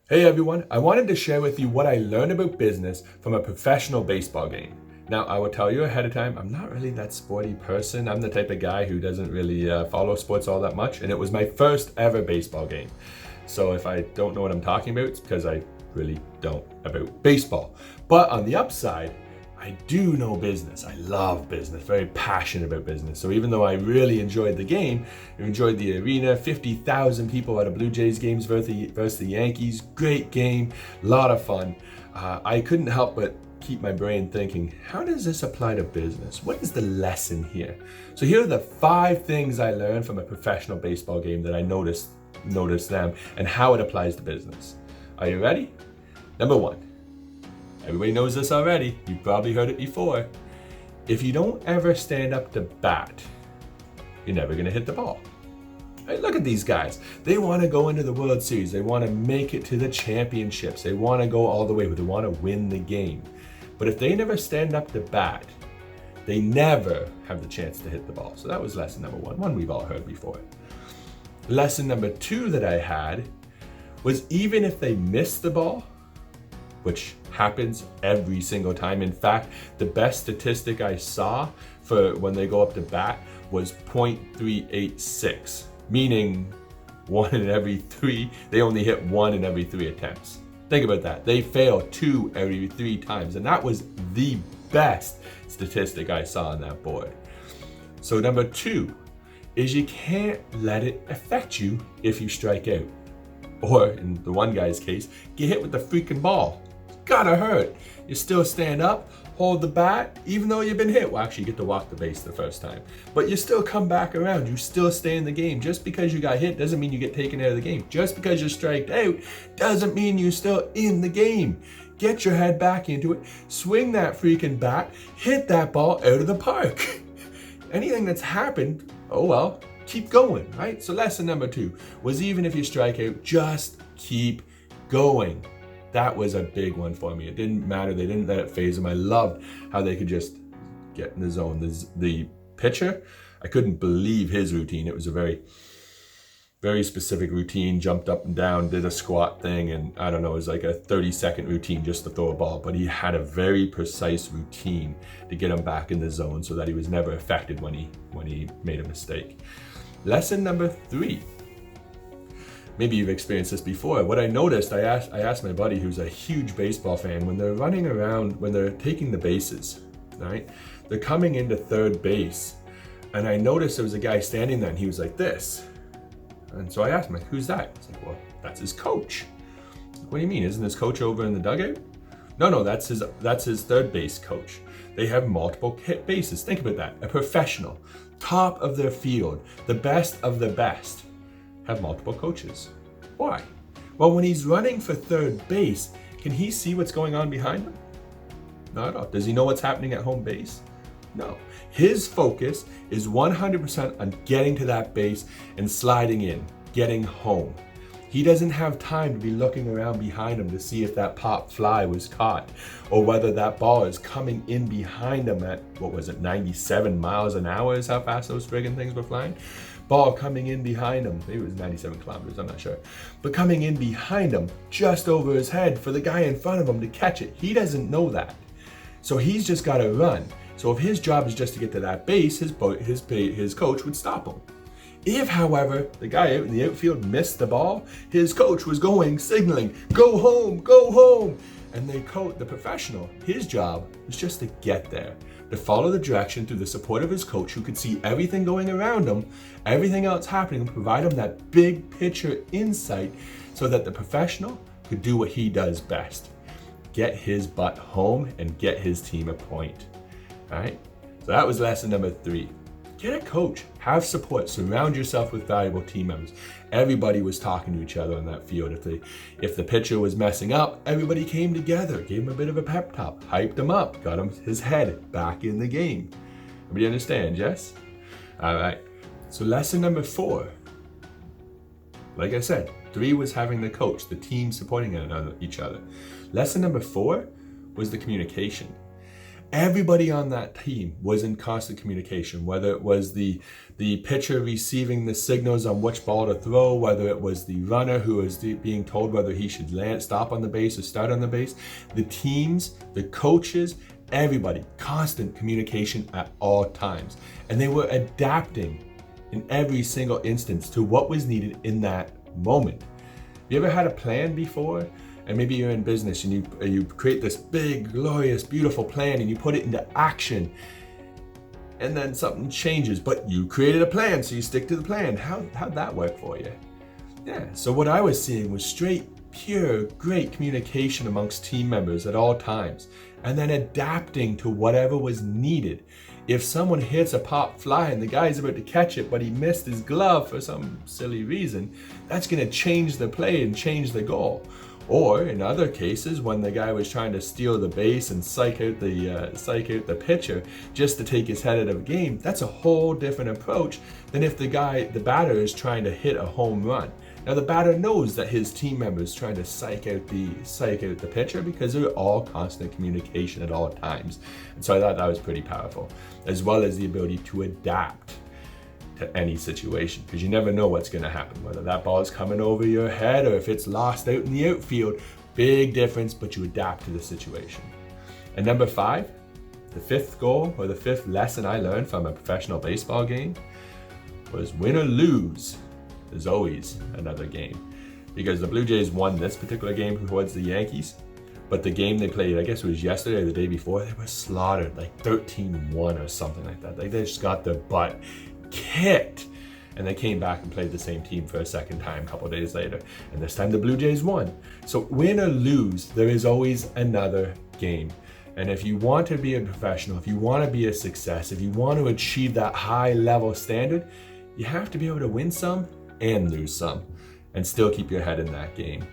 Hey everyone, I wanted to share with you what I learned about business from a professional baseball game. Now, I will tell you ahead of time, I'm not really that sporty person. I'm the type of guy who doesn't really follow sports all that much, and it was my first ever baseball game. So if I don't know what I'm talking about, it's because I really don't about baseball. But on the upside, I do know business. I love business, very passionate about business. So even though I really enjoyed the game, I enjoyed the arena, 50,000 people at a Blue Jays games versus the Yankees, great game, a lot of fun. I couldn't help but keep my brain thinking, how does this apply to business? What is the lesson here? So here are the 5 things I learned from a professional baseball game that I noticed them and how it applies to business. Are you ready? Number 1. Everybody knows this already. You've probably heard it before. If you don't ever stand up to bat, you're never going to hit the ball. Right? Look at these guys. They want to go into the World Series. They want to make it to the championships. They want to go all the way. They want to win the game. But if they never stand up to bat, they never have the chance to hit the ball. So that was lesson number 1, one we've all heard before. Lesson number 2 that I had was even if they miss the ball, which happens every single time. In fact, the best statistic I saw for when they go up to bat was 0.386, meaning they only hit 1 in every 3 attempts. Think about that. They fail 2 every 3 times, and that was the best statistic I saw on that board. So number 2 is you can't let it affect you if you strike out. Or in the one guy's case, get hit with the freaking ball. Gotta hurt. You still stand up, hold the bat, even though you've been hit. Well, actually, you get to walk the base the first time. But you still come back around. You still stay in the game. Just because you got hit doesn't mean you get taken out of the game. Just because you're striked out doesn't mean you're still in the game. Get your head back into it. Swing that freaking bat. Hit that ball out of the park. Anything that's happened, oh well, keep going, right? So lesson number 2 was even if you strike out, just keep going. That was a big one for me. It didn't matter. They didn't let it phase them. I loved how they could just get in the zone. The pitcher, I couldn't believe his routine. It was a very, very specific routine. Jumped up and down, did a squat thing, and I don't know, it was like a 30-second routine just to throw a ball. But he had a very precise routine to get him back in the zone so that he was never affected when he made a mistake. Lesson number 3. Maybe you've experienced this before. What I noticed, I asked my buddy who's a huge baseball fan, when they're running around, when they're taking the bases, right? They're coming into third base. And I noticed there was a guy standing there and he was like this. And so I asked him, like, who's that? He's like, well, that's his coach. What do you mean? Isn't his coach over in the dugout? No, that's his third base coach. They have multiple hit bases. Think about that. A professional, top of their field, the best of the best, have multiple coaches. Why? Well, when he's running for third base, can he see what's going on behind him? Not at all. Does he know what's happening at home base? No. His focus is 100% on getting to that base and sliding in, getting home. He doesn't have time to be looking around behind him to see if that pop fly was caught or whether that ball is coming in behind him at, 97 miles an hour is how fast those friggin' things were flying? Ball coming in behind him, maybe it was 97 kilometers, I'm not sure, but coming in behind him just over his head for the guy in front of him to catch it. He doesn't know that. So he's just got to run. So if his job is just to get to that base, his coach would stop him. If, however, the guy out in the outfield missed the ball, his coach was signaling, go home, go home. And the professional, his job was just to get there, to follow the direction through the support of his coach who could see everything going around him, everything else happening, and provide him that big picture insight so that the professional could do what he does best, get his butt home and get his team a point. All right? So that was lesson number 3. Get a coach, have support, surround yourself with valuable team members. Everybody was talking to each other on that field. If the pitcher was messing up, everybody came together, gave him a bit of a pep talk, hyped him up, got his head back in the game. Everybody understand, yes? All right. So lesson number 4, like I said, 3 was having the coach, the team supporting each other. Lesson number 4 was the communication. Everybody on that team was in constant communication, whether it was the pitcher receiving the signals on which ball to throw, whether it was the runner who was being told whether he should stop on the base or start on the base. The teams, the coaches, everybody, constant communication at all times. And they were adapting in every single instance to what was needed in that moment. You ever had a plan before? And maybe you're in business and you create this big, glorious, beautiful plan and you put it into action, and then something changes, but you created a plan, so you stick to the plan. How'd that work for you? Yeah, so what I was seeing was straight, pure, great communication amongst team members at all times, and then adapting to whatever was needed. If someone hits a pop fly and the guy's about to catch it, but he missed his glove for some silly reason, that's gonna change the play and change the goal. Or in other cases, when the guy was trying to steal the base and psych out the pitcher just to take his head out of the game, that's a whole different approach than if the batter is trying to hit a home run. Now the batter knows that his team member is trying to psych out the pitcher because they're all constant communication at all times. And so I thought that was pretty powerful, as well as the ability to adapt to any situation, because you never know what's going to happen, whether that ball is coming over your head or if it's lost out in the outfield. Big difference, but you adapt to the situation. And number 5, the 5th goal or the 5th lesson I learned from a professional baseball game was win or lose, there's always another game. Because the Blue Jays won this particular game towards the Yankees, but the game they played, I guess it was yesterday or the day before, they were slaughtered like 13-1 or something like that. Like they just got their butt kicked, and they came back and played the same team for a second time a couple days later, and this time the Blue Jays won. So win or lose, there is always another game. And if you want to be a professional, if you want to be a success, if you want to achieve that high level standard, you have to be able to win some and lose some and still keep your head in that game.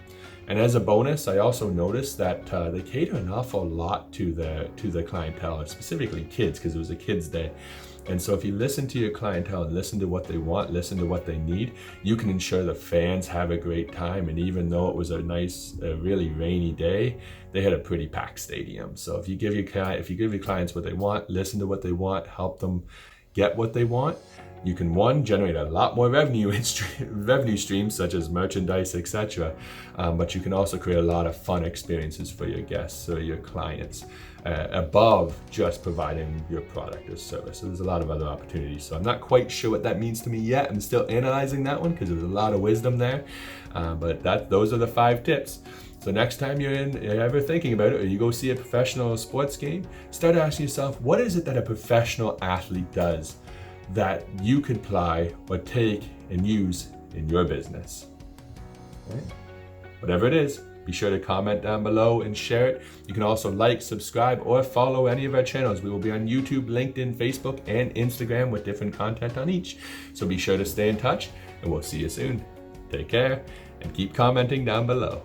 And as a bonus, I also noticed that they cater an awful lot to the clientele, specifically kids, because it was a kids' day. And so if you listen to your clientele and listen to what they want, listen to what they need, you can ensure the fans have a great time. And even though it was a really rainy day, they had a pretty packed stadium. So if you give your clients what they want, listen to what they want, help them get what they want, you can, one, generate a lot more revenue streams such as merchandise, etc. But you can also create a lot of fun experiences for your guests or your clients above just providing your product or service. So there's a lot of other opportunities. So I'm not quite sure what that means to me yet. I'm still analyzing that one because there's a lot of wisdom there. But those are the 5 tips. So next time you're ever thinking about it, or you go see a professional sports game, start asking yourself, what is it that a professional athlete does that you could apply or take and use in your business? Right? Whatever it is, be sure to comment down below and share it. You can also like, subscribe, or follow any of our channels. We will be on YouTube, LinkedIn, Facebook, and Instagram with different content on each. So be sure to stay in touch, and we'll see you soon. Take care, and keep commenting down below.